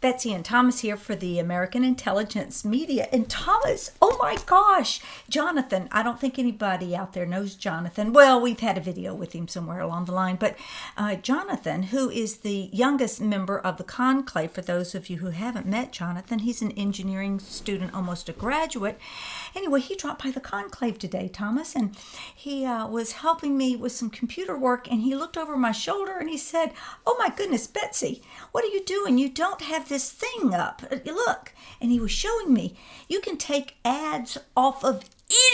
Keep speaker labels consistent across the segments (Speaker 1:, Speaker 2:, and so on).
Speaker 1: Betsy and Thomas here for the American Intelligence Media. And Thomas, oh my gosh, Jonathan, I don't think anybody out there knows Jonathan. Well, we've had a video with him somewhere along the line, but Jonathan, who is the youngest member of the conclave, for those of you who haven't met Jonathan, he's an engineering student, almost a graduate. Anyway, he dropped by the conclave today, Thomas, and he was helping me with some computer work, and he looked over my shoulder and he said, "Oh my goodness, Betsy, what are you doing? You don't have this thing up. Look." And he was showing me, you can take ads off of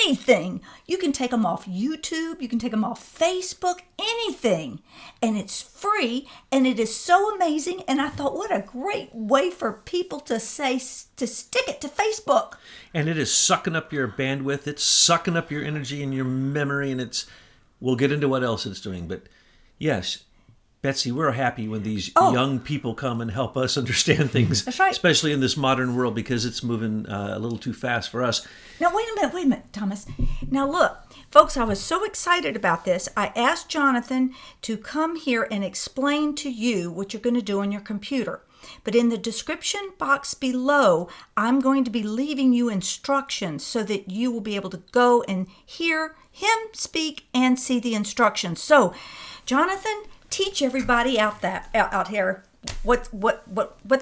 Speaker 1: anything. You can take them off YouTube, you can take them off Facebook, anything. And it's free, and it is so amazing. And I thought, what a great way for people to stick it to Facebook.
Speaker 2: And it is sucking up your bandwidth, it's sucking up your energy and your memory, and we'll get into what else it's doing. But yes, Betsy, we're happy when these young people come and help us understand things.
Speaker 1: That's right.
Speaker 2: Especially in this modern world, because it's moving a little too fast for us.
Speaker 1: Now, wait a minute, Thomas. Now, look, folks, I was so excited about this. I asked Jonathan to come here and explain to you what you're going to do on your computer. But in the description box below, I'm going to be leaving you instructions so that you will be able to go and hear him speak and see the instructions. So, Jonathan, teach everybody out here what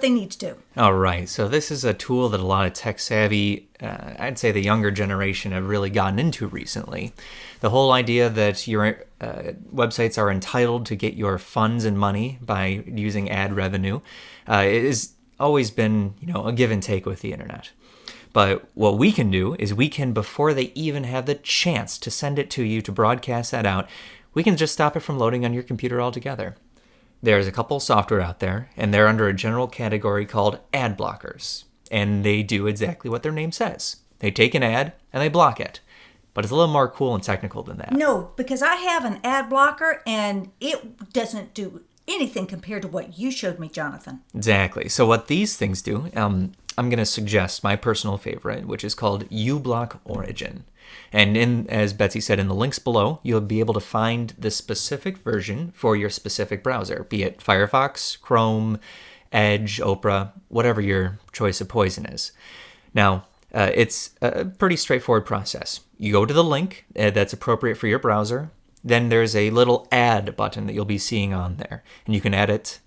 Speaker 1: they need to do.
Speaker 3: All right. So this is a tool that a lot of tech savvy, I'd say the younger generation, have really gotten into recently. The whole idea that your websites are entitled to get your funds and money by using ad revenue is always been, a give and take with the internet. But what we can do is we can, before they even have the chance to send it to you to broadcast that out, we can just stop it from loading on your computer altogether. There's a couple software out there, and they're under a general category called ad blockers. And they do exactly what their name says. They take an ad and they block it. But it's a little more cool and technical than that.
Speaker 1: No, because I have an ad blocker, and it doesn't do anything compared to what you showed me, Jonathan.
Speaker 3: Exactly. So what these things do, I'm going to suggest my personal favorite, which is called uBlock Origin. And as Betsy said, in the links below, you'll be able to find the specific version for your specific browser, be it Firefox, Chrome, Edge, Opera, whatever your choice of poison is. Now, it's a pretty straightforward process. You go to the link that's appropriate for your browser. Then there's a little add button that you'll be seeing on there. And you can add it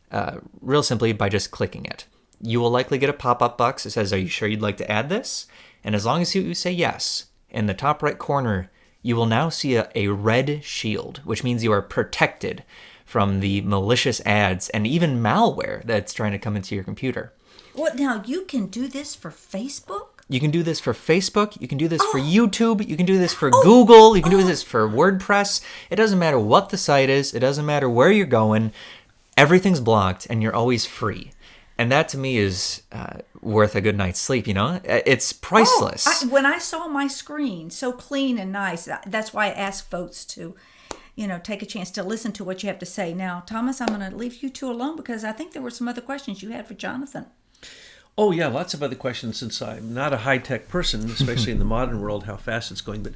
Speaker 3: real simply by just clicking it. You will likely get a pop-up box that says, "Are you sure you'd like to add this?" And as long as you say yes, in the top right corner, you will now see a red shield, which means you are protected from the malicious ads and even malware that's trying to come into your computer.
Speaker 1: What, now you can do this for Facebook?
Speaker 3: You can do this for Facebook, you can do this for YouTube, you can do this for Google, you can do this for WordPress. It doesn't matter what the site is, it doesn't matter where you're going, everything's blocked and you're always free. And that to me is worth a good night's sleep, It's priceless.
Speaker 1: When I saw my screen so clean and nice, that's why I asked folks to, take a chance to listen to what you have to say. Now, Thomas, I'm going to leave you two alone because I think there were some other questions you had for Jonathan.
Speaker 2: Oh, yeah, lots of other questions, since I'm not a high-tech person, especially in the modern world, how fast it's going. But,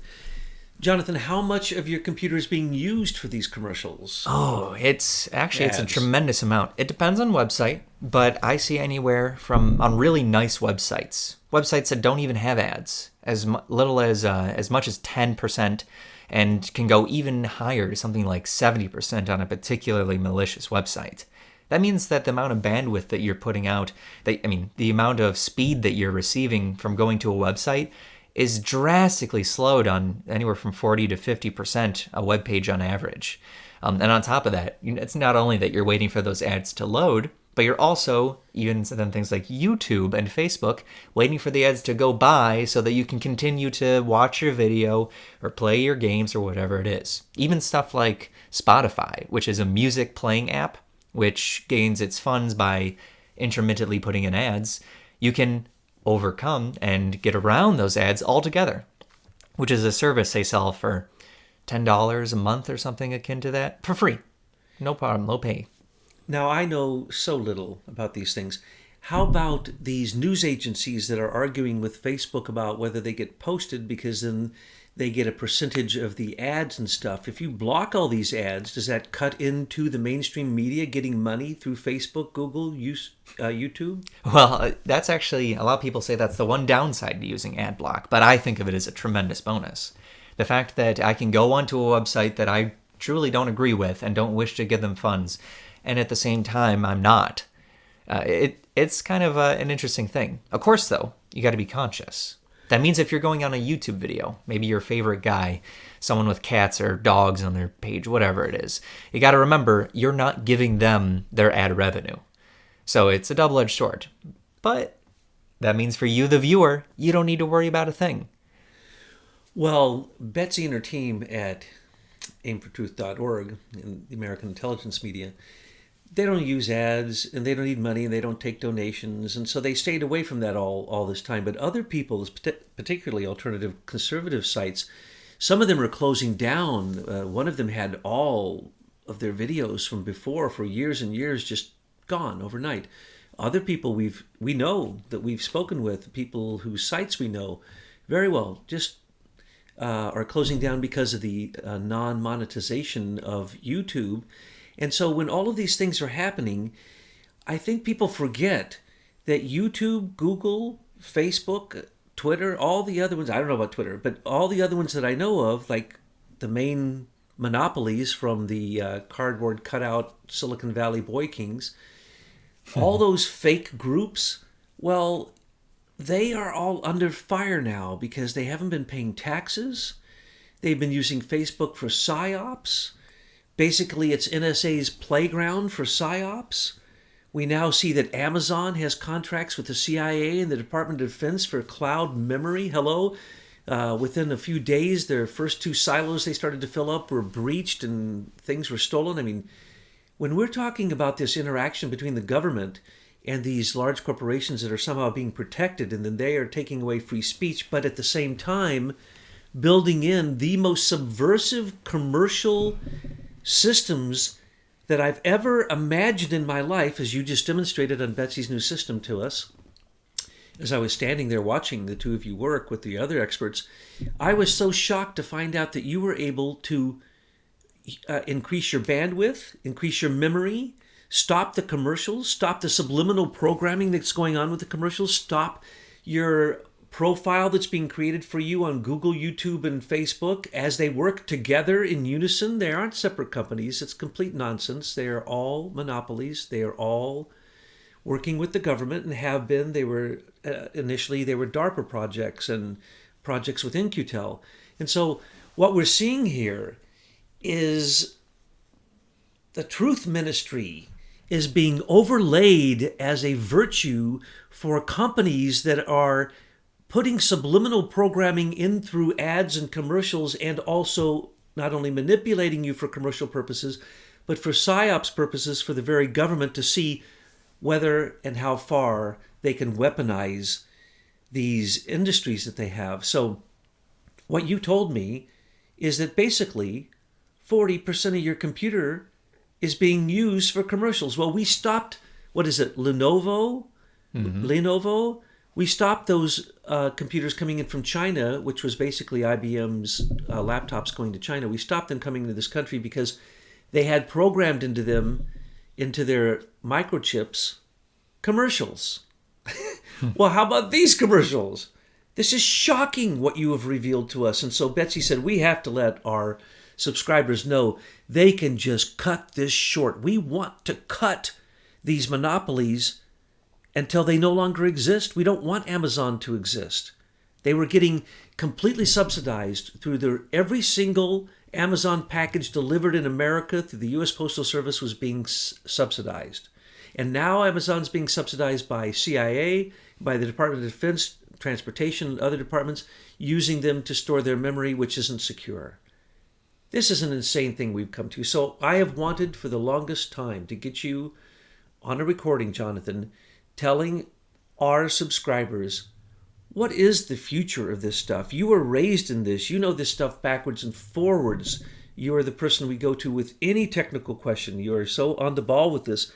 Speaker 2: Jonathan, how much of your computer is being used for these commercials?
Speaker 3: Oh, it's a tremendous amount. It depends on website, but I see anywhere from, on really nice websites that don't even have ads, as little as much as 10%, and can go even higher to something like 70% on a particularly malicious website. That means that the amount of bandwidth that you're putting out, the amount of speed that you're receiving from going to a website is drastically slowed on anywhere from 40 to 50% a web page on average. And on top of that, it's not only that you're waiting for those ads to load, but you're also, even on things like YouTube and Facebook, waiting for the ads to go by so that you can continue to watch your video or play your games or whatever it is. Even stuff like Spotify, which is a music playing app, which gains its funds by intermittently putting in ads, you can overcome and get around those ads altogether, which is a service they sell for $10 a month or something akin to that, for free. No problem, no pay.
Speaker 2: Now, I know so little about these things. How about these news agencies that are arguing with Facebook about whether they get posted, because then they get a percentage of the ads and stuff. If you block all these ads, does that cut into the mainstream media getting money through Facebook, Google, YouTube?
Speaker 3: Well, that's actually, a lot of people say that's the one downside to using ad block, but I think of it as a tremendous bonus. The fact that I can go onto a website that I truly don't agree with and don't wish to give them funds, and at the same time, I'm not. It's kind of an interesting thing. Of course, though, you got to be conscious. That means if you're going on a YouTube video, maybe your favorite guy, someone with cats or dogs on their page, whatever it is, you got to remember you're not giving them their ad revenue. So it's a double-edged sword. But that means for you, the viewer, you don't need to worry about a thing.
Speaker 2: Well, Betsy and her team at aimfortruth.org in the American intelligence media, they don't use ads, and they don't need money, and they don't take donations, and so they stayed away from that all this time. But other people, particularly alternative conservative sites, some of them are closing down. One of them had all of their videos from before for years and years just gone overnight. Other people we know that we've spoken with, people whose sites we know very well, just are closing down because of the non-monetization of YouTube. And so when all of these things are happening, I think people forget that YouTube, Google, Facebook, Twitter, all the other ones, I don't know about Twitter, but all the other ones that I know of, like the main monopolies from the cardboard cutout Silicon Valley boy kings, all those fake groups, well, they are all under fire now because they haven't been paying taxes. They've been using Facebook for psyops. Basically, it's NSA's playground for psyops. We now see that Amazon has contracts with the CIA and the Department of Defense for cloud memory. Hello. Within a few days, their first 2 silos they started to fill up were breached and things were stolen. I mean, when we're talking about this interaction between the government and these large corporations that are somehow being protected, and then they are taking away free speech, but at the same time building in the most subversive commercial systems that I've ever imagined in my life, as you just demonstrated on Betsy's new system to us. As I was standing there watching the two of you work with the other experts, I was so shocked to find out that you were able to increase your bandwidth, increase your memory, stop the commercials, stop the subliminal programming that's going on with the commercials, stop your profile that's being created for you on Google, YouTube, and Facebook as they work together in unison. They aren't separate companies. It's complete nonsense. They are all monopolies. They are all working with the government and have been. They were initially they were DARPA projects and projects within QTEL. And so what we're seeing here is the truth ministry is being overlaid as a virtue for companies that are putting subliminal programming in through ads and commercials, and also not only manipulating you for commercial purposes, but for psyops purposes for the very government to see whether and how far they can weaponize these industries that they have. So what you told me is that basically 40% of your computer is being used for commercials. Well, we stopped, what is it, Lenovo? We stopped those computers coming in from China, which was basically IBM's laptops going to China. We stopped them coming into this country because they had programmed into them, into their microchips, commercials. Well, how about these commercials? This is shocking what you have revealed to us. And so Betsy said, we have to let our subscribers know they can just cut this short. We want to cut these monopolies until they no longer exist. We don't want Amazon to exist. They were getting completely subsidized through every single Amazon package delivered in America through the U.S. Postal Service was being subsidized. And now Amazon's being subsidized by CIA, by the Department of Defense, Transportation, and other departments, using them to store their memory, which isn't secure. This is an insane thing we've come to. So I have wanted for the longest time to get you on a recording, Jonathan, telling our subscribers, what is the future of this stuff? You were raised in this. You know this stuff backwards and forwards. You are the person we go to with any technical question. You are so on the ball with this.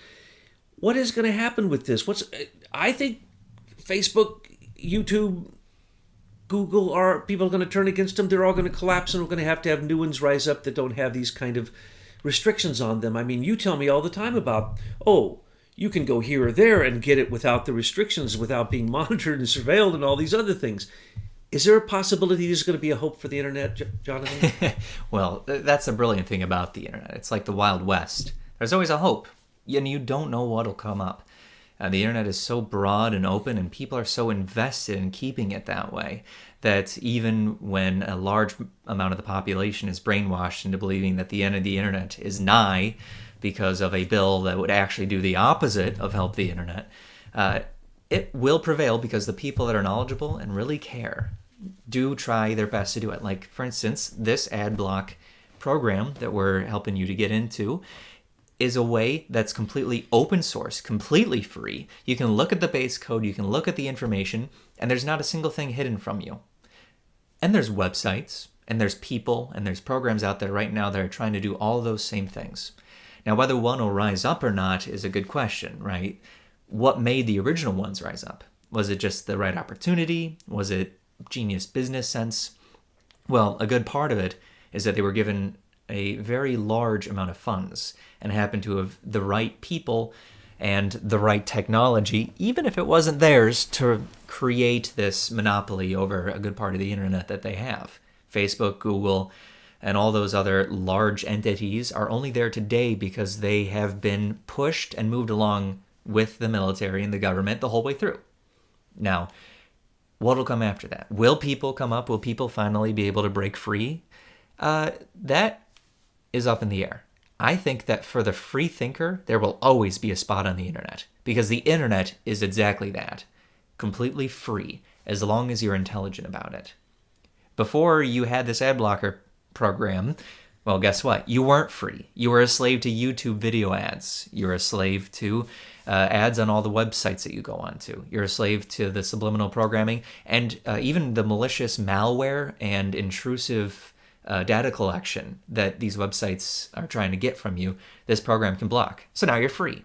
Speaker 2: What is going to happen with this? I think Facebook, YouTube, Google, are people going to turn against them? They're all going to collapse, and we're going to have new ones rise up that don't have these kind of restrictions on them. I mean, you tell me all the time about, you can go here or there and get it without the restrictions, without being monitored and surveilled and all these other things. Is there a possibility there's going to be a hope for the internet, Jonathan?
Speaker 3: Well, that's the brilliant thing about the internet. It's like the Wild West. There's always a hope, and you don't know what'll come up. The internet is so broad and open, and people are so invested in keeping it that way, that even when a large amount of the population is brainwashed into believing that the end of the internet is nigh because of a bill that would actually do the opposite of help the internet, it will prevail because the people that are knowledgeable and really care do try their best to do it. Like, for instance, this ad block program that we're helping you to get into is a way that's completely open source, completely free. You can look at the base code, you can look at the information, and there's not a single thing hidden from you. And there's websites, and there's people, and there's programs out there right now that are trying to do all those same things. Now, whether one will rise up or not is a good question, right? What made the original ones rise up? Was it just the right opportunity? Was it genius business sense? Well, a good part of it is that they were given a very large amount of funds and happened to have the right people and the right technology, even if it wasn't theirs, to create this monopoly over a good part of the internet that they have. Facebook, Google, and all those other large entities are only there today because they have been pushed and moved along with the military and the government the whole way through. Now, what will come after that? Will people come up? Will people finally be able to break free? That is up in the air. I think that for the free thinker, there will always be a spot on the internet, because the internet is exactly that, completely free, as long as you're intelligent about it. Before you had this ad blocker program, well, guess what? You weren't free. You were a slave to YouTube video ads. You're a slave to ads on all the websites that you go onto. You're a slave to the subliminal programming and even the malicious malware and intrusive data collection that these websites are trying to get from you. This program can block. So now you're free.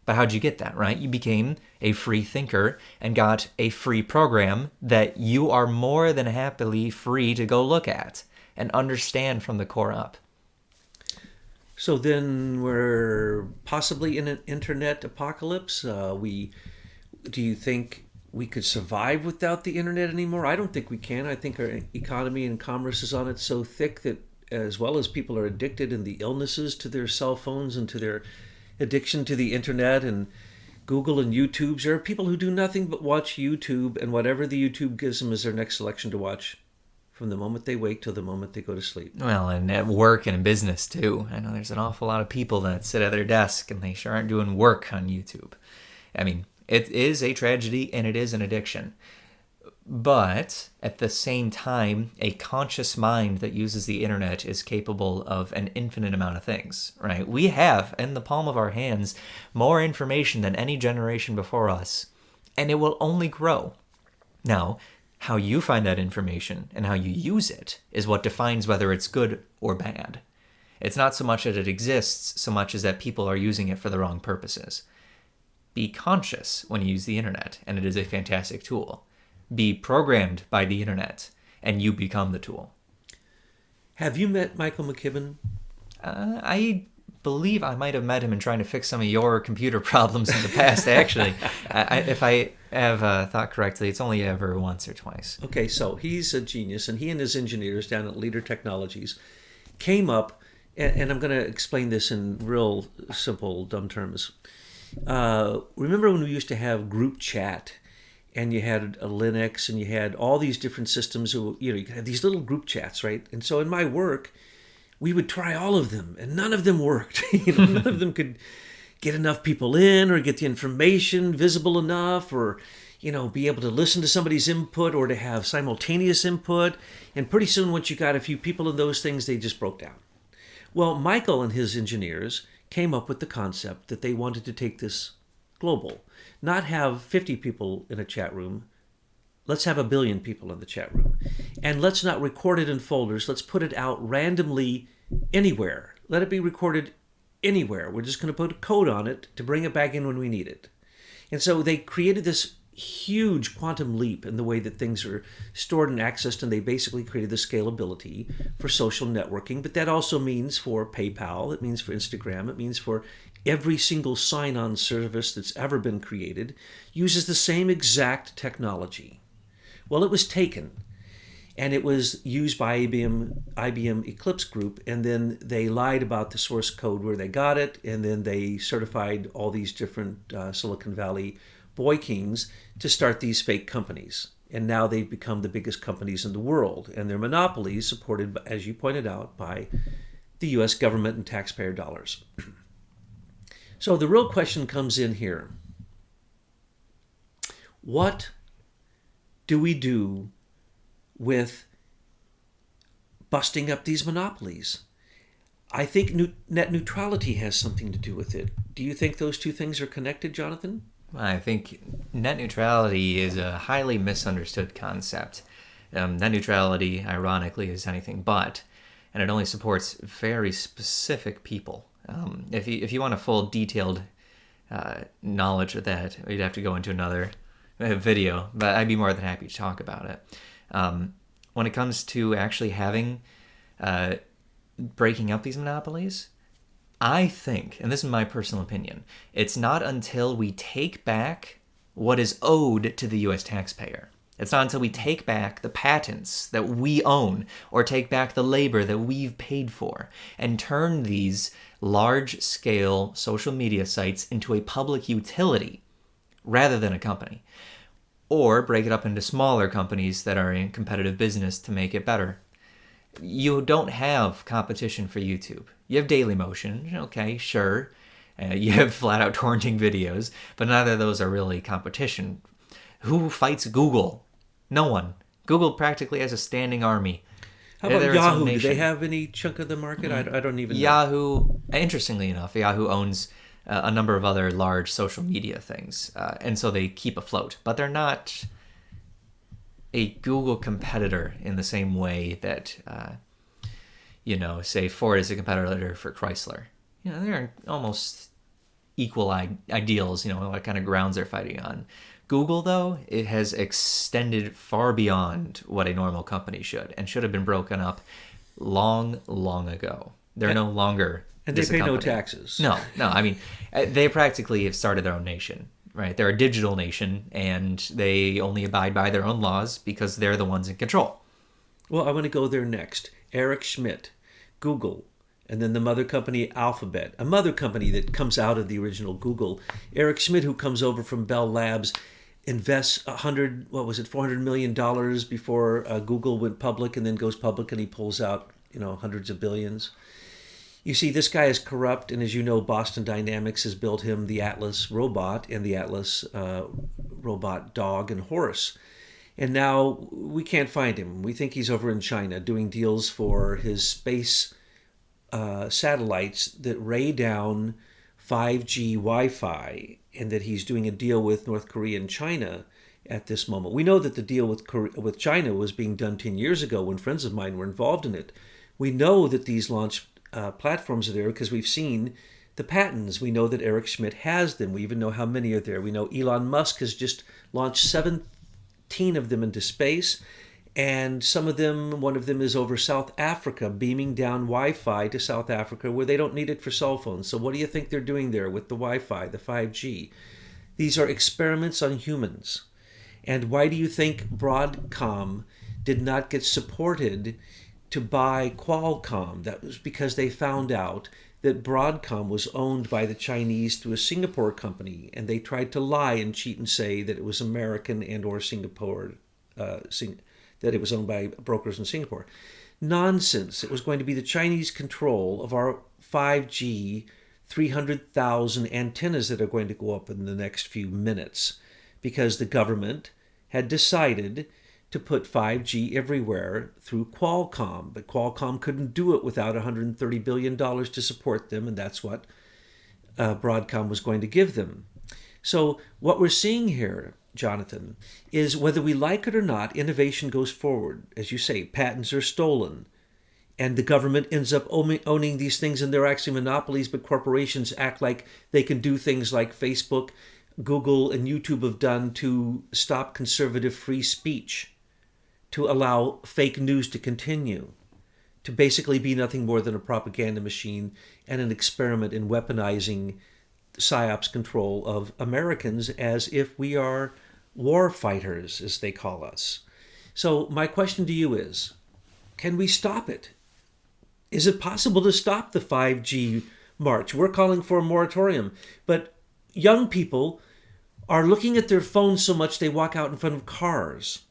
Speaker 3: But how'd you get that, right? You became a free thinker and got a free program that you are more than happily free to go look at and understand from the core up.
Speaker 2: So then we're possibly in an internet apocalypse. Do you think we could survive without the internet anymore? I don't think we can. I think our economy and commerce is on it so thick that, as well as people are addicted and the illnesses to their cell phones and to their addiction to the internet and Google and YouTube, there are people who do nothing but watch YouTube, and whatever the YouTube gives them is their next selection to watch from the moment they wake till the moment they go to sleep.
Speaker 3: Well, and at work and in business too. I know there's an awful lot of people that sit at their desk and they sure aren't doing work on YouTube. I mean, it is a tragedy and it is an addiction. But at the same time, a conscious mind that uses the internet is capable of an infinite amount of things, right? We have in the palm of our hands more information than any generation before us, and it will only grow. Now, how you find that information and how you use it is what defines whether it's good or bad. It's not so much that it exists, so much as that people are using it for the wrong purposes. Be conscious when you use the internet, and it is a fantastic tool. Be programmed by the internet, and you become the tool.
Speaker 2: Have you met Michael McKibben?
Speaker 3: I believe I might have met him in trying to fix some of your computer problems in the past, actually. If I have thought correctly, it's only ever once or twice.
Speaker 2: Okay, so he's a genius, and he and his engineers down at Leader Technologies came up, and I'm going to explain this in real simple, dumb terms. Remember when we used to have group chat? And you had a Linux, and you had all these different systems. You could have these little group chats, right? And so in my work, we would try all of them, and none of them worked. None of them could get enough people in, or get the information visible enough, or be able to listen to somebody's input, or to have simultaneous input. And pretty soon, once you got a few people in those things, they just broke down. Well, Michael and his engineers came up with the concept that they wanted to take this global. Not have 50 people in a chat room. Let's have 1 billion people in the chat room. And let's not record it in folders. Let's put it out randomly anywhere. Let it be recorded anywhere. We're just going to put a code on it to bring it back in when we need it. And so they created this huge quantum leap in the way that things are stored and accessed, and they basically created the scalability for social networking. But that also means for PayPal, it means for Instagram, it means for every single sign-on service that's ever been created uses the same exact technology. Well, it was taken, and it was used by IBM Eclipse Group, and then they lied about the source code where they got it, and then they certified all these different Silicon Valley boy kings to start these fake companies. And now they've become the biggest companies in the world, and they're monopolies supported, as you pointed out, by the U.S. government and taxpayer dollars. So the real question comes in here. What do we do with busting up these monopolies? I think net neutrality has something to do with it. Do you think those two things are connected, Jonathan?
Speaker 3: I think net neutrality is a highly misunderstood concept. Net neutrality, ironically, is anything but, and it only supports very specific people. If you want a full detailed knowledge of that, you'd have to go into another video, but I'd be more than happy to talk about it. When it comes to actually having breaking up these monopolies, I think, and this is my personal opinion, it's not until we take back what is owed to the U.S. taxpayer. It's not until we take back the patents that we own or take back the labor that we've paid for and turn these large-scale social media sites into a public utility rather than a company, or break it up into smaller companies that are in competitive business to make it better. You don't have competition for YouTube. You have Dailymotion, okay, sure. You have flat-out torrenting videos, but neither of those are really competition. Who fights Google? No one. Google practically has a standing army.
Speaker 2: How about Yahoo? Do they have any chunk of the market? I don't even know.
Speaker 3: Yahoo, interestingly enough, Yahoo owns a number of other large social media things, and so they keep afloat. But they're not a Google competitor in the same way that, say Ford is a competitor for Chrysler. They're almost equal ideals, what kind of grounds they're fighting on. Google, though, it has extended far beyond what a normal company should, and should have been broken up long, long ago. They're no longer
Speaker 2: and they pay no taxes.
Speaker 3: No. I mean, they practically have started their own nation, right? They're a digital nation, and they only abide by their own laws because they're the ones in control.
Speaker 2: Well, I want to go there next. Eric Schmidt, Google, and then the mother company Alphabet, a mother company that comes out of the original Google. Eric Schmidt, who comes over from Bell Labs, invests $400 million before Google went public, and then goes public, and he pulls out, hundreds of billions. You see, this guy is corrupt, and as you know, Boston Dynamics has built him the Atlas robot and the Atlas robot dog and horse. And now we can't find him. We think he's over in China doing deals for his space satellites that ray down 5G Wi-Fi, and that he's doing a deal with North Korea and China at this moment. We know that the deal with China was being done 10 years ago when friends of mine were involved in it. We know that these launch platforms are there because we've seen the patents. We know that Eric Schmidt has them. We even know how many are there. We know Elon Musk has just launched 17 of them into space, and one of them is over South Africa, beaming down Wi-Fi to South Africa where they don't need it for cell phones. So what do you think they're doing there with the Wi-Fi, the 5G? These are experiments on humans. And why do you think Broadcom did not get supported to buy Qualcomm? That was because they found out that Broadcom was owned by the Chinese through a Singapore company, and they tried to lie and cheat and say that it was American and or Singapore, that it was owned by brokers in Singapore. Nonsense. It was going to be the Chinese control of our 5G 300,000 antennas that are going to go up in the next few minutes, because the government had decided to put 5G everywhere through Qualcomm. But Qualcomm couldn't do it without $130 billion to support them, and that's what Broadcom was going to give them. So what we're seeing here, Jonathan, is whether we like it or not, innovation goes forward. As you say, patents are stolen, and the government ends up owning these things, and they're actually monopolies, but corporations act like they can do things like Facebook Google and YouTube have done to stop conservative free speech, to allow fake news to continue, to basically be nothing more than a propaganda machine and an experiment in weaponizing PSYOP's control of Americans as if we are war fighters, as they call us. So my question to you is, can we stop it? Is it possible to stop the 5G march? We're calling for a moratorium, but young people are looking at their phones so much they walk out in front of cars.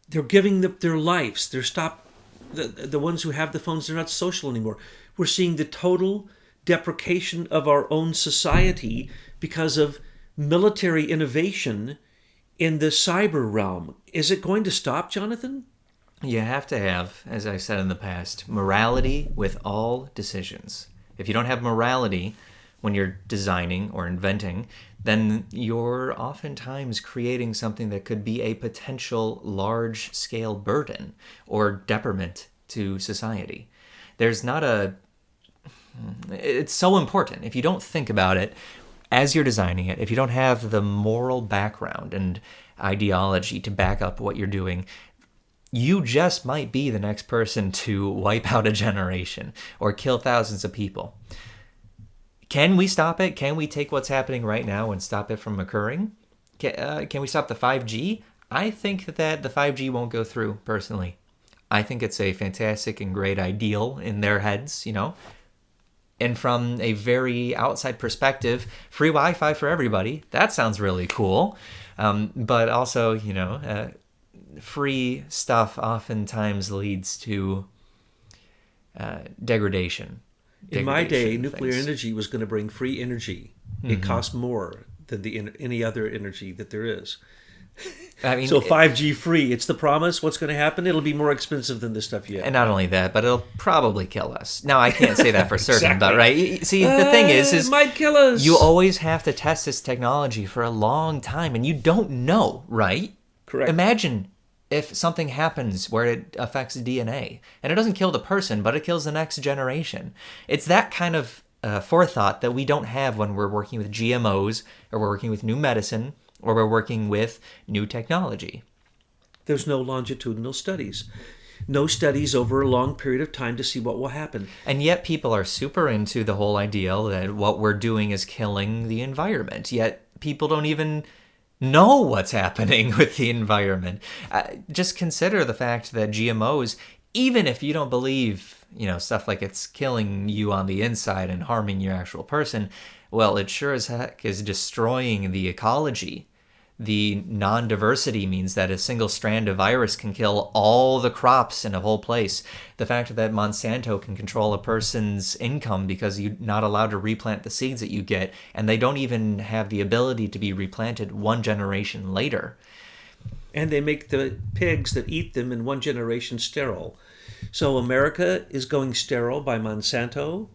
Speaker 2: They're giving their lives. The ones who have the phones, they're not social anymore. We're seeing the total deprecation of our own society because of military innovation in the cyber realm. Is it going to stop, Jonathan?
Speaker 3: You have to have, as I said in the past, morality with all decisions. If you don't have morality when you're designing or inventing, then you're oftentimes creating something that could be a potential large-scale burden or detriment to society. It's so important. If you don't think about it as you're designing it, if you don't have the moral background and ideology to back up what you're doing, you just might be the next person to wipe out a generation or kill thousands of people. Can we stop it? Can we take what's happening right now and stop it from occurring? Can we stop the 5G? I think that the 5G won't go through, personally. I think it's a fantastic and great ideal in their heads, And from a very outside perspective, free Wi-Fi for everybody, that sounds really cool. But also, free stuff oftentimes leads to degradation.
Speaker 2: In my day, nuclear energy was going to bring free energy. Mm-hmm. It cost more than any other energy that there is. I mean, so 5G free, it's the promise. What's going to happen? It'll be more expensive than the stuff you have.
Speaker 3: And not only that, but it'll probably kill us. Now, I can't say that for certain, exactly. But right? See, the thing is
Speaker 2: it might kill us.
Speaker 3: You always have to test this technology for a long time, and you don't know, right?
Speaker 2: Correct.
Speaker 3: Imagine if something happens where it affects DNA, and it doesn't kill the person, but it kills the next generation. It's that kind of forethought that we don't have when we're working with GMOs, or we're working with new medicine, or we're working with new technology.
Speaker 2: There's no longitudinal studies. No studies over a long period of time to see what will happen.
Speaker 3: And yet people are super into the whole idea that what we're doing is killing the environment. Yet people don't even know what's happening with the environment. Just consider the fact that GMOs, even if you don't believe, stuff like it's killing you on the inside and harming your actual person, well, it sure as heck is destroying the ecology. The non-diversity means that a single strand of virus can kill all the crops in a whole place. The fact that Monsanto can control a person's income because you're not allowed to replant the seeds that you get, and they don't even have the ability to be replanted one generation later.
Speaker 2: And they make the pigs that eat them in one generation sterile. So America is going sterile by Monsanto.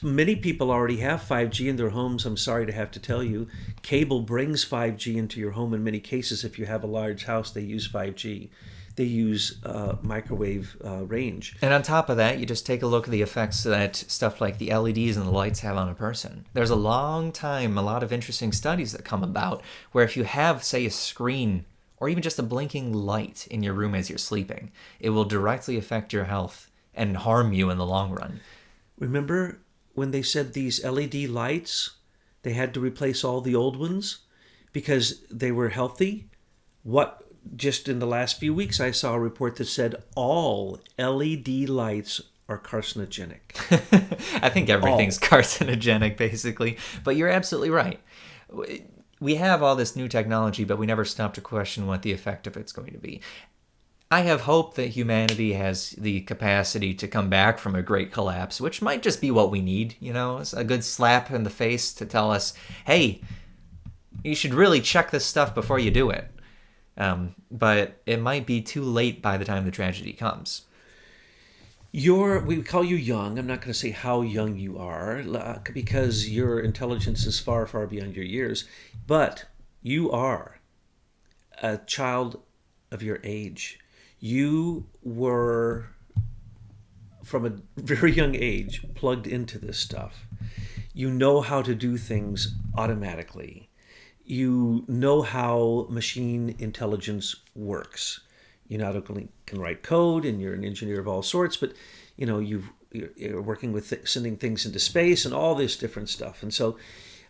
Speaker 2: Many people already have 5G in their homes. I'm sorry to have to tell you. Cable brings 5G into your home in many cases. If you have a large house, they use 5G. They use microwave range.
Speaker 3: And on top of that, you just take a look at the effects that stuff like the LEDs and the lights have on a person. There's a lot of interesting studies that come about where if you have, say, a screen or even just a blinking light in your room as you're sleeping, it will directly affect your health and harm you in the long run.
Speaker 2: Remember when they said these LED lights, they had to replace all the old ones because they were healthy? Just in the last few weeks, I saw a report that said all LED lights are carcinogenic.
Speaker 3: I think everything's carcinogenic, basically. But you're absolutely right. We have all this new technology, but we never stop to question what the effect of it's going to be. I have hope that humanity has the capacity to come back from a great collapse, which might just be what we need, It's a good slap in the face to tell us, hey, you should really check this stuff before you do it. But it might be too late by the time the tragedy comes.
Speaker 2: We call you young. I'm not going to say how young you are because your intelligence is far, far beyond your years. But you are a child of your age. You were, from a very young age, plugged into this stuff. You know how to do things automatically. you know how machine intelligence works. You not only can write code, and you're an engineer of all sorts, but you're working with sending things into space and all this different stuff. And so,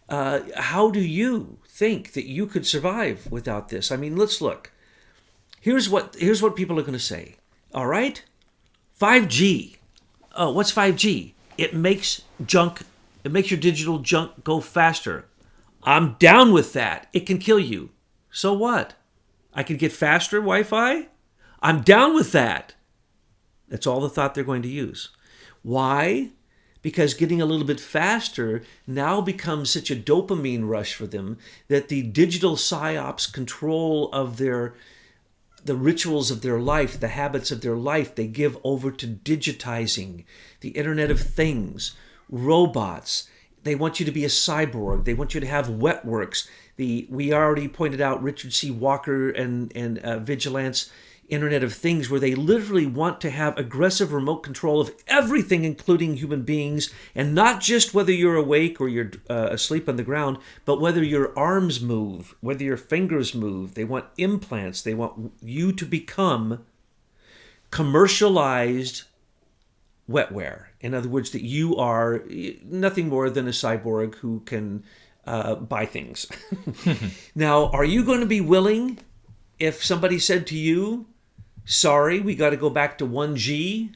Speaker 2: how do you think that you could survive without this? I mean, let's look. Here's what people are going to say. All right, 5G. Oh, what's 5G? It makes your digital junk go faster. I'm down with that. It can kill you. So what? I could get faster Wi-Fi? I'm down with that. That's all the thought they're going to use. Why? Because getting a little bit faster now becomes such a dopamine rush for them that the digital psyops control of the rituals of their life, the habits of their life, they give over to digitizing, the Internet of Things, robots. They want you to be a cyborg. They want you to have wet works. We already pointed out Richard C. Walker and Vigilance Internet of Things, where they literally want to have aggressive remote control of everything, including human beings, and not just whether you're awake or you're asleep on the ground, but whether your arms move, whether your fingers move. They want implants. They want you to become commercialized wetware. In other words, that you are nothing more than a cyborg who can buy things. Now, are you going to be willing if somebody said to you, sorry, we got to go back to 1G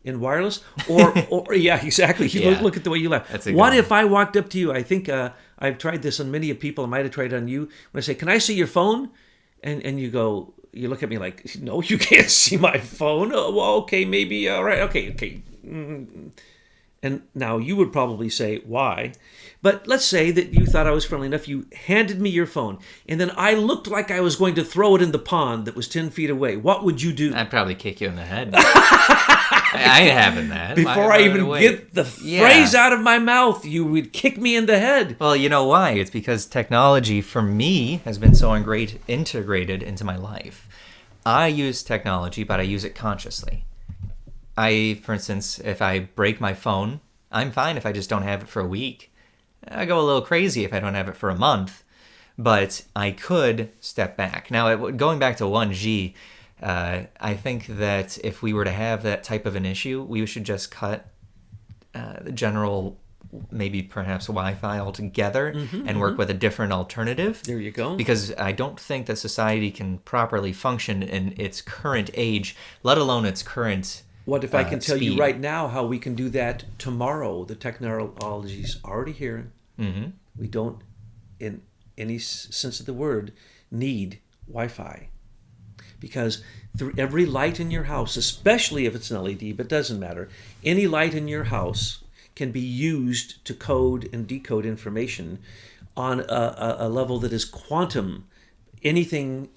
Speaker 2: in wireless? Or yeah, exactly.
Speaker 3: Yeah.
Speaker 2: Look at the way you laugh. What if I walked up to you? I think I've tried this on many people. I might have tried it on you. When I say, can I see your phone? And you go, you look at me like, no, you can't see my phone. Oh, well, okay, maybe. All right. Okay. And now you would probably say, why? But let's say that you thought I was friendly enough. You handed me your phone, and then I looked like I was going to throw it in the pond that was 10 feet away. What would you do?
Speaker 3: I'd probably kick you in the head. I ain't having that.
Speaker 2: Before I even get the phrase out of my mouth, you would kick me in the head.
Speaker 3: Well, you know why? It's because technology, for me, has been so integrated into my life. I use technology, but I use it consciously. For instance, if I break my phone, I'm fine if I just don't have it for a week. I go a little crazy if I don't have it for a month, but I could step back. Now, going back to 1G, I think that if we were to have that type of an issue, we should just cut the general, maybe perhaps Wi-Fi altogether and work with a different alternative.
Speaker 2: There you go.
Speaker 3: Because I don't think that society can properly function in its current age, let alone its current
Speaker 2: What if I can tell
Speaker 3: speed.
Speaker 2: you right now how we can do that tomorrow? The technology's already here.
Speaker 3: Mm-hmm.
Speaker 2: We don't, in any sense of the word, need Wi-Fi. Because through every light in your house, especially if it's an LED, but doesn't matter, any light in your house can be used to code and decode information on a level that is quantum, anything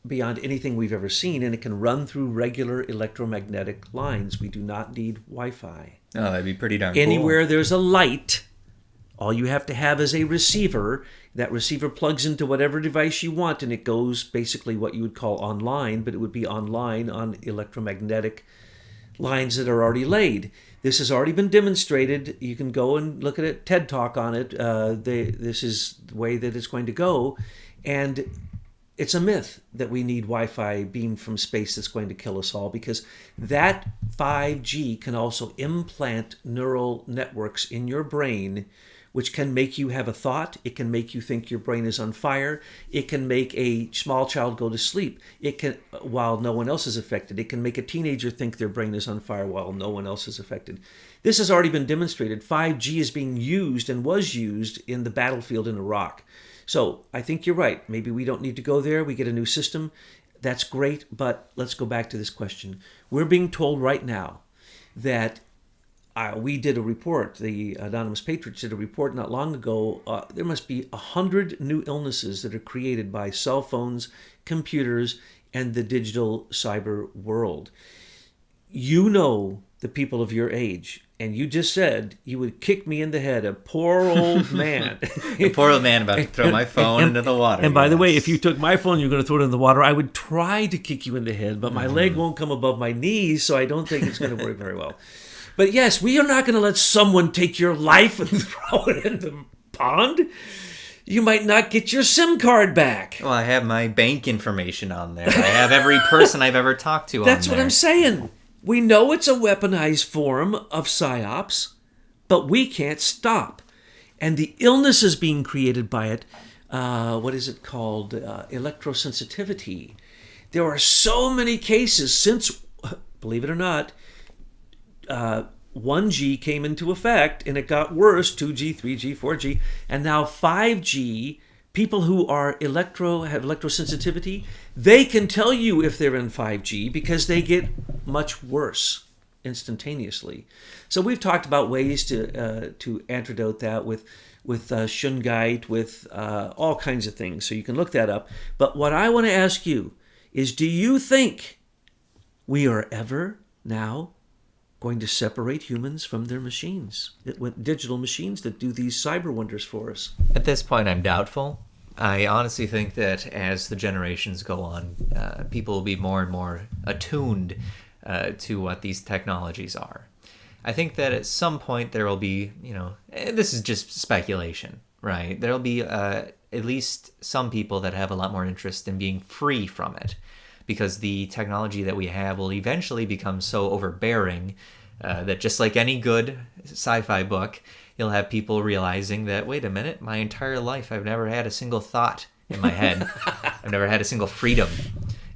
Speaker 2: beyond anything we've ever seen, and it can run through regular electromagnetic lines. We do not need Wi-Fi.
Speaker 3: Oh, that'd be pretty darn
Speaker 2: Anywhere there's a light, all you have to have is a receiver. That receiver plugs into whatever device you want, and it goes basically what you would call online, but it would be online on electromagnetic lines that are already laid. This has already been demonstrated. You can go and look at it, TED Talk on it. This is the way that it's going to go. And it's a myth that we need Wi-Fi beamed from space that's going to kill us all, because that 5G can also implant neural networks in your brain, which can make you have a thought. It can make you think your brain is on fire. It can make a small child go to sleep. It can, while no one else is affected. It can make a teenager think their brain is on fire while no one else is affected. This has already been demonstrated. 5G is being used and was used in the battlefield in Iraq. So I think you're right. Maybe we don't need to go there. We get a new system. That's great. But let's go back to this question. We're being told right now that we did a report, the Anonymous Patriots did a report not long ago. There must be 100 new illnesses that are created by cell phones, computers, and the digital cyber world. You know the people of your age, and you just said you would kick me in the head, a poor old man.
Speaker 3: A poor old man about to throw my phone into the water.
Speaker 2: And by the way, if you took my phone, you're going to throw it in the water, I would try to kick you in the head, but my leg won't come above my knees, so I don't think it's going to work very well. But yes, we are not going to let someone take your life and throw it in the pond. You might not get your SIM card back.
Speaker 3: Well, I have my bank information on there. I have every person I've ever talked to on there.
Speaker 2: That's what I'm saying. We know it's a weaponized form of psyops, but we can't stop. And the illnesses being created by it, what is it called? Electrosensitivity. There are so many cases since, believe it or not, 1G came into effect, and it got worse, 2G, 3G, 4G, and now 5G. People who have electrosensitivity, they can tell you if they're in 5G because they get much worse instantaneously. So we've talked about ways to antidote that with shungite, with all kinds of things. So you can look that up. But what I want to ask you is, do you think we are ever now going to separate humans from their machines? Digital machines that do these cyber wonders for us.
Speaker 3: At this point, I'm doubtful. I honestly think that as the generations go on, people will be more and more attuned to what these technologies are. I think that at some point there will be, this is just speculation, right? There'll be at least some people that have a lot more interest in being free from it, because the technology that we have will eventually become so overbearing that, just like any good sci-fi book, you'll have people realizing that, wait a minute, my entire life I've never had a single thought in my head. I've never had a single freedom,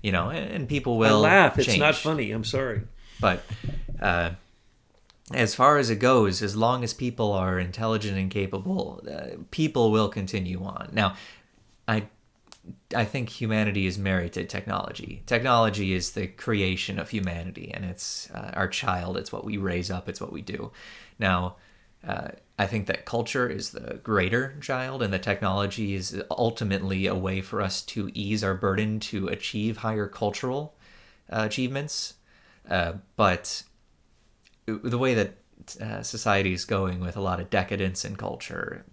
Speaker 3: and people will
Speaker 2: I laugh.
Speaker 3: change.
Speaker 2: It's not funny. I'm sorry.
Speaker 3: But as far as it goes, as long as people are intelligent and capable, people will continue on. Now, I think humanity is married to technology. Technology is the creation of humanity, and it's our child. It's what we raise up. It's what we do. Now, I think that culture is the greater child, and the technology is ultimately a way for us to ease our burden to achieve higher cultural achievements. But the way that society is going, with a lot of decadence in culture,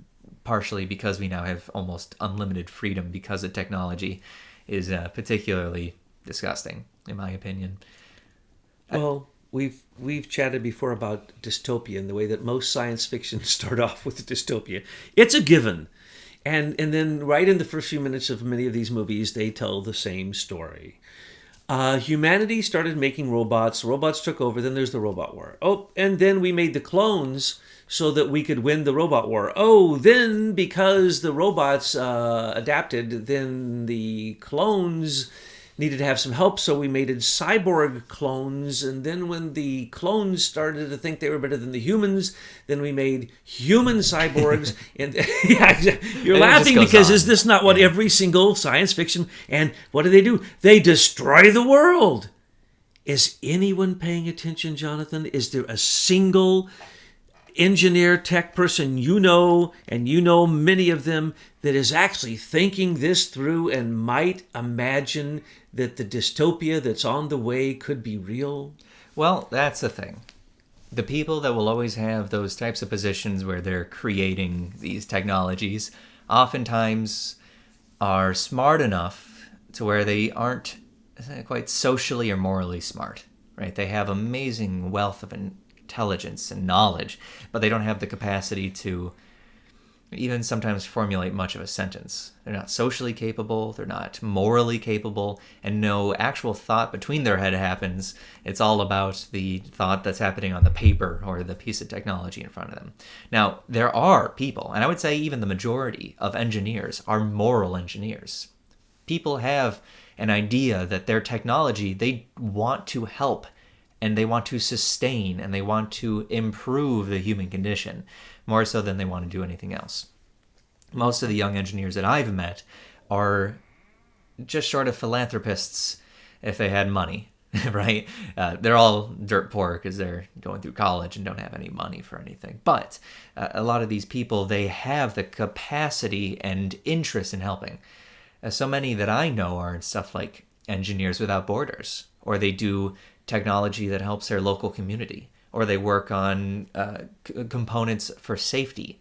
Speaker 3: partially because we now have almost unlimited freedom because of technology, is particularly disgusting, in my opinion.
Speaker 2: Well, we've chatted before about dystopia and the way that most science fiction start off with dystopia. It's a given. And then right in the first few minutes of many of these movies, they tell the same story. Humanity started making robots. Robots took over. Then there's the robot war. Oh, and then we made the clones so that we could win the robot war. Oh, then because the robots adapted, then the clones needed to have some help, so we made cyborg clones. And then when the clones started to think they were better than the humans, then we made human cyborgs. And yeah, you're laughing because is this not what every single science fiction, and what do? They destroy the world. Is anyone paying attention, Jonathan? Is there a single engineer, tech person and many of them, that is actually thinking this through and might imagine that the dystopia that's on the way could be real?
Speaker 3: Well, that's the thing. The people that will always have those types of positions where they're creating these technologies oftentimes are smart enough to where they aren't quite socially or morally smart, right? They have amazing wealth of intelligence and knowledge, but they don't have the capacity to even sometimes formulate much of a sentence. They're not socially capable, they're not morally capable, and no actual thought between their head happens. It's all about the thought that's happening on the paper or the piece of technology in front of them. Now, there are people, and I would say even the majority of engineers are moral engineers. People have an idea that their technology, they want to help, and they want to sustain, and they want to improve the human condition, more so than they want to do anything else. Most of the young engineers that I've met are just short of philanthropists if they had money, right? They're all dirt poor because they're going through college and don't have any money for anything. But a lot of these people, they have the capacity and interest in helping. So many that I know are in stuff like Engineers Without Borders, or they do technology that helps their local community, or they work on components for safety.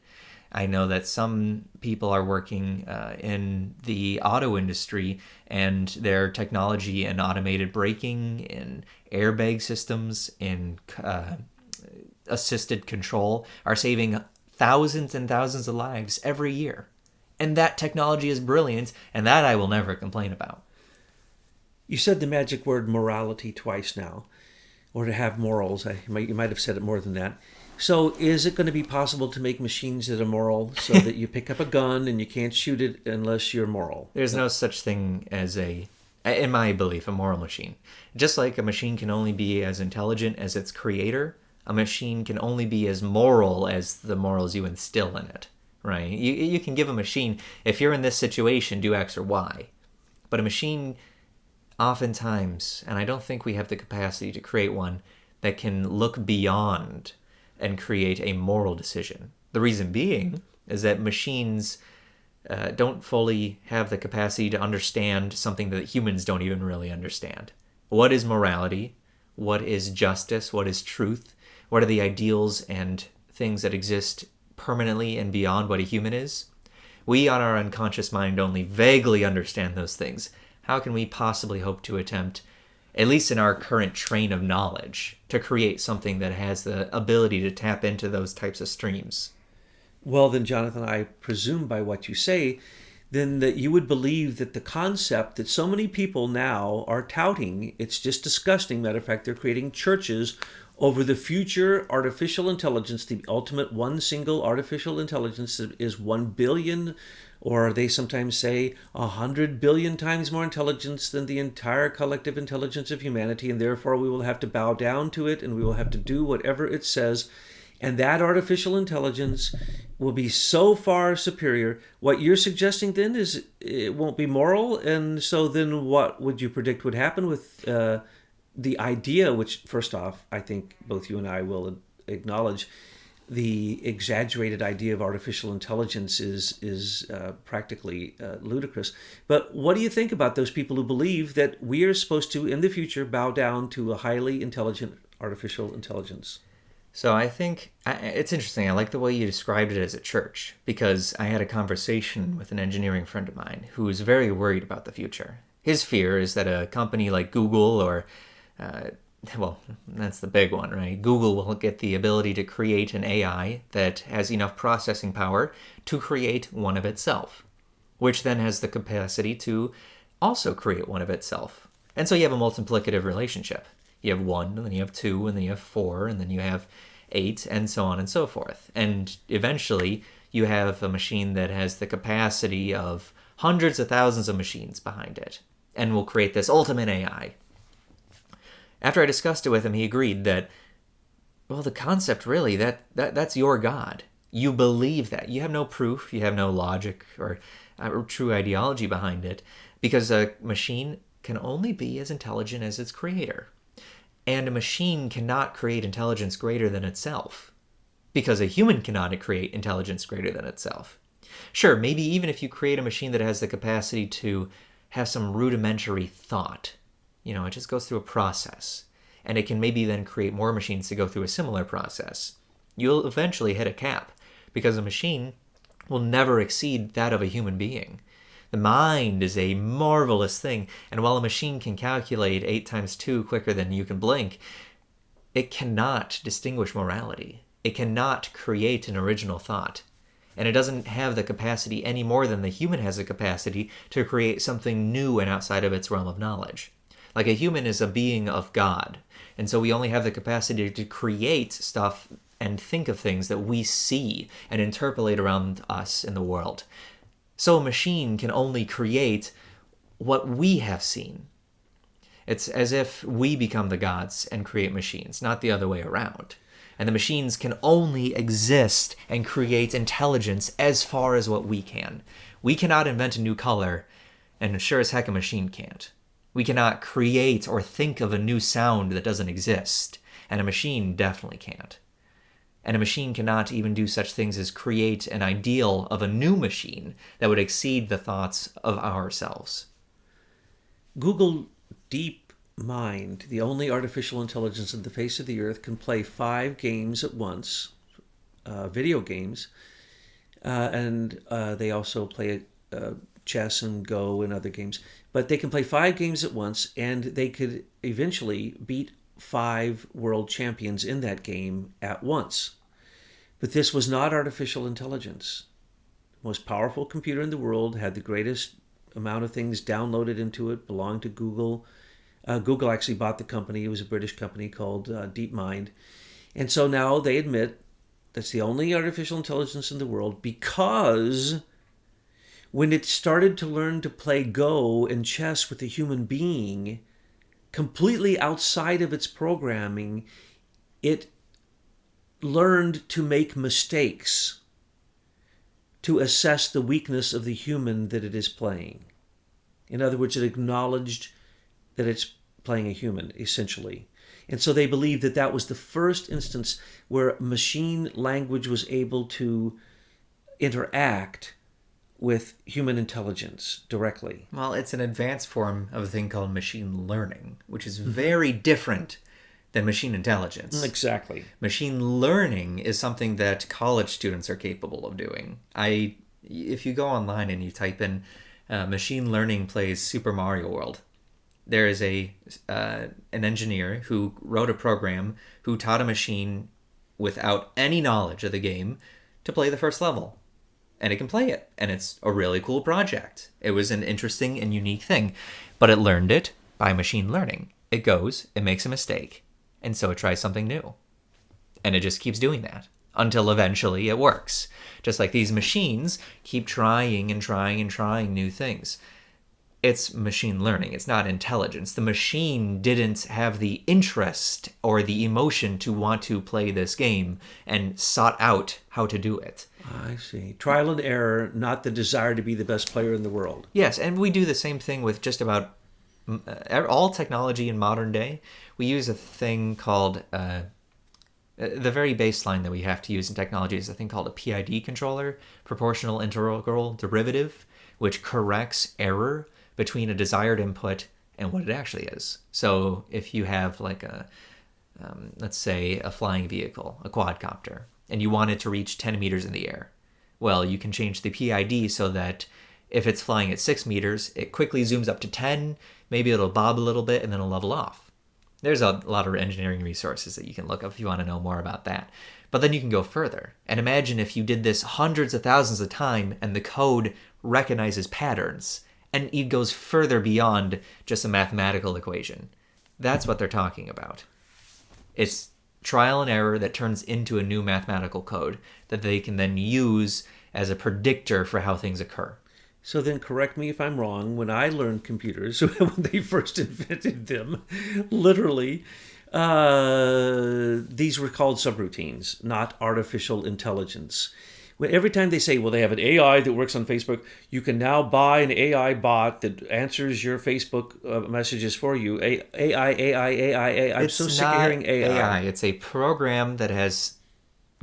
Speaker 3: I know that some people are working in the auto industry, and their technology in automated braking, in airbag systems, in assisted control are saving thousands and thousands of lives every year. And that technology is brilliant, and that I will never complain about.
Speaker 2: You said the magic word morality twice now, or to have morals. You might have said it more than that. So is it going to be possible to make machines that are moral so that you pick up a gun and you can't shoot it unless you're moral?
Speaker 3: There's no such thing as in my belief, a moral machine. Just like a machine can only be as intelligent as its creator, a machine can only be as moral as the morals you instill in it, right? You can give a machine, if you're in this situation, do X or Y. But a machine, oftentimes, and I don't think we have the capacity to create one that can look beyond and create a moral decision. The reason being is that machines don't fully have the capacity to understand something that humans don't even really understand. What is morality? What is justice? What is truth? What are the ideals and things that exist permanently and beyond what a human is? We, on our unconscious mind, only vaguely understand those things. How can we possibly hope to attempt, at least in our current train of knowledge, to create something that has the ability to tap into those types of streams?
Speaker 2: Well, then, Jonathan, I presume by what you say, then that you would believe that the concept that so many people now are touting, it's just disgusting. Matter of fact, they're creating churches over the future artificial intelligence, the ultimate one single artificial intelligence that is 1 billion, or they sometimes say 100 billion times more intelligence than the entire collective intelligence of humanity, and therefore we will have to bow down to it and we will have to do whatever it says. And that artificial intelligence will be so far superior. What you're suggesting then is it won't be moral. And so then what would you predict would happen with the idea, which first off, I think both you and I will acknowledge, the exaggerated idea of artificial intelligence is practically ludicrous. But what do you think about those people who believe that we are supposed to, in the future, bow down to a highly intelligent artificial intelligence?
Speaker 3: So I think it's interesting. I like the way you described it as a church, because I had a conversation with an engineering friend of mine who is very worried about the future. His fear is that a company like Google or, well, that's the big one, right? Google will get the ability to create an AI that has enough processing power to create one of itself, which then has the capacity to also create one of itself. And so you have a multiplicative relationship. You have 1, and then you have 2, and then you have 4, and then you have 8, and so on and so forth. And eventually, you have a machine that has the capacity of hundreds of thousands of machines behind it, and will create this ultimate AI. After I discussed it with him, he agreed that, well, the concept really, that's your God. You believe that. You have no proof, you have no logic or true ideology behind it, because a machine can only be as intelligent as its creator. And a machine cannot create intelligence greater than itself, because a human cannot create intelligence greater than itself. Sure, maybe even if you create a machine that has the capacity to have some rudimentary thought, it just goes through a process, and it can maybe then create more machines to go through a similar process. You'll eventually hit a cap, because a machine will never exceed that of a human being. The mind is a marvelous thing, and while a machine can calculate 8 times 2 quicker than you can blink, it cannot distinguish morality. It cannot create an original thought. And it doesn't have the capacity any more than the human has the capacity to create something new and outside of its realm of knowledge. Like a human is a being of God, and so we only have the capacity to create stuff and think of things that we see and interpolate around us in the world. So a machine can only create what we have seen. It's as if we become the gods and create machines, not the other way around. And the machines can only exist and create intelligence as far as what we can. We cannot invent a new color, and sure as heck a machine can't. We cannot create or think of a new sound that doesn't exist, and a machine definitely can't. And a machine cannot even do such things as create an ideal of a new machine that would exceed the thoughts of ourselves.
Speaker 2: Google DeepMind, the only artificial intelligence on the face of the earth, can play 5 games at once, video games, and they also play chess and Go and other games. But they can play 5 games at once, and they could eventually beat 5 world champions in that game at once. But this was not artificial intelligence. most powerful computer in the world, had the greatest amount of things downloaded into it, belonged to Google. Google actually bought the company. It was a British company called DeepMind. And so now they admit that's the only artificial intelligence in the world, because when it started to learn to play Go and chess with a human being, completely outside of its programming, it learned to make mistakes to assess the weakness of the human that it is playing. In other words, it acknowledged that it's playing a human, essentially. And so they believe that that was the first instance where machine language was able to interact with human intelligence directly.
Speaker 3: Well, it's an advanced form of a thing called machine learning, which is very different than machine intelligence.
Speaker 2: Exactly.
Speaker 3: Machine learning is something that college students are capable of doing. If you go online and you type in machine learning plays Super Mario World, there is an engineer who wrote a program who taught a machine without any knowledge of the game to play the first level. And it can play it. And it's a really cool project. It was an interesting and unique thing. But it learned it by machine learning. It goes, it makes a mistake, and so it tries something new. And it just keeps doing that until eventually it works. Just like these machines keep trying and trying and trying new things. It's machine learning. It's not intelligence. The machine didn't have the interest or the emotion to want to play this game and sought out how to do it.
Speaker 2: I see. Trial and error, not the desire to be the best player in the world.
Speaker 3: Yes, and we do the same thing with just about all technology in modern day. We use a thing called, the very baseline that we have to use in technology is a thing called a PID controller, proportional integral derivative, which corrects error between a desired input and what it actually is. So if you have like let's say a flying vehicle, a quadcopter, and you want it to reach 10 meters in the air, well, you can change the PID so that if it's flying at 6 meters, it quickly zooms up to 10, maybe it'll bob a little bit and then it'll level off. There's a lot of engineering resources that you can look up if you want to know more about that. But then you can go further. And imagine if you did this hundreds of thousands of times and the code recognizes patterns. And it goes further beyond just a mathematical equation. That's what they're talking about. It's trial and error that turns into a new mathematical code that they can then use as a predictor for how things occur.
Speaker 2: So then correct me if I'm wrong. When I learned computers, when they first invented them, literally, these were called subroutines, not artificial intelligence. Every time they say, well, they have an AI that works on Facebook, you can now buy an AI bot that answers your Facebook messages for you. AI. I'm so sick of hearing AI.
Speaker 3: It's a program that has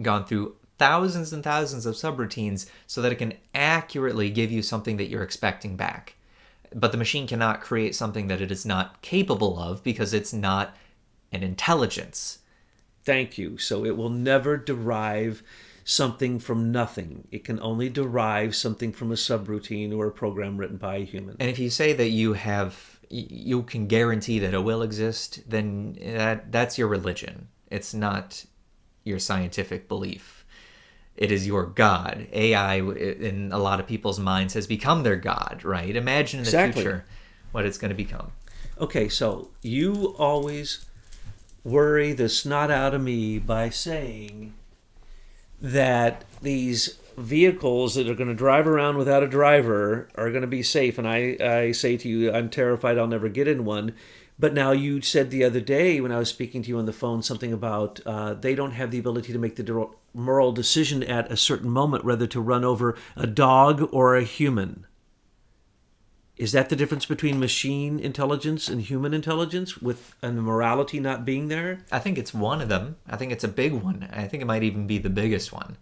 Speaker 3: gone through thousands and thousands of subroutines so that it can accurately give you something that you're expecting back. But the machine cannot create something that it is not capable of because it's not an intelligence.
Speaker 2: Thank you. So it will never derive something from nothing. It can only derive something from a subroutine or a program written by a human.
Speaker 3: And if you say that you can guarantee that it will exist, then that's your religion. It's not your scientific belief. It is your God. AI, in a lot of people's minds, has become their God, right? Imagine in the future what it's going to become.
Speaker 2: Okay, so you always worry the snot out of me by saying that these vehicles that are going to drive around without a driver are going to be safe. And I say to you, I'm terrified I'll never get in one. But now you said the other day when I was speaking to you on the phone something about they don't have the ability to make the moral decision at a certain moment whether to run over a dog or a human. Is that the difference between machine intelligence and human intelligence, with the morality not being there?
Speaker 3: I think it's one of them. I think it's a big one. I think it might even be the biggest one.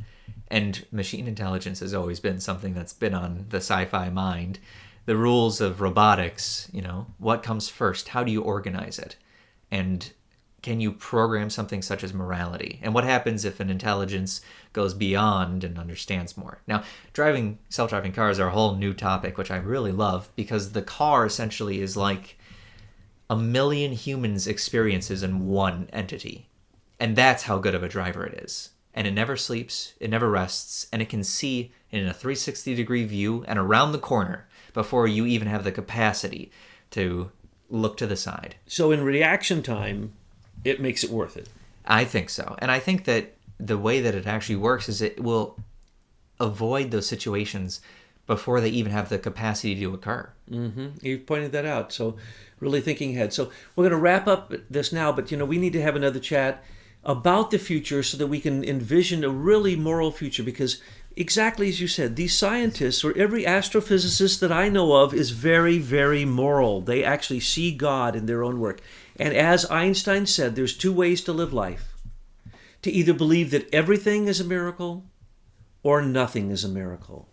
Speaker 3: And machine intelligence has always been something that's been on the sci-fi mind. The rules of robotics, what comes first? How do you organize it? And can you program something such as morality? And what happens if an intelligence goes beyond and understands more? Now, self-driving cars are a whole new topic, which I really love, because the car essentially is like a million humans' experiences in one entity. And that's how good of a driver it is. and it never sleeps, it never rests, and it can see in a 360-degree view and around the corner before you even have the capacity to look to the side.
Speaker 2: So in reaction time, it makes it worth it.
Speaker 3: I think so. And I think that the way that it actually works is it will avoid those situations before they even have the capacity to occur.
Speaker 2: Mm-hmm. You've pointed that out. So really thinking ahead. So we're going to wrap up this now, but we need to have another chat about the future so that we can envision a really moral future, because exactly as you said, these scientists, or every astrophysicist that I know of, is very, very moral. They actually see God in their own work. And as Einstein said, there's two ways to live life. To either believe that everything is a miracle or nothing is a miracle.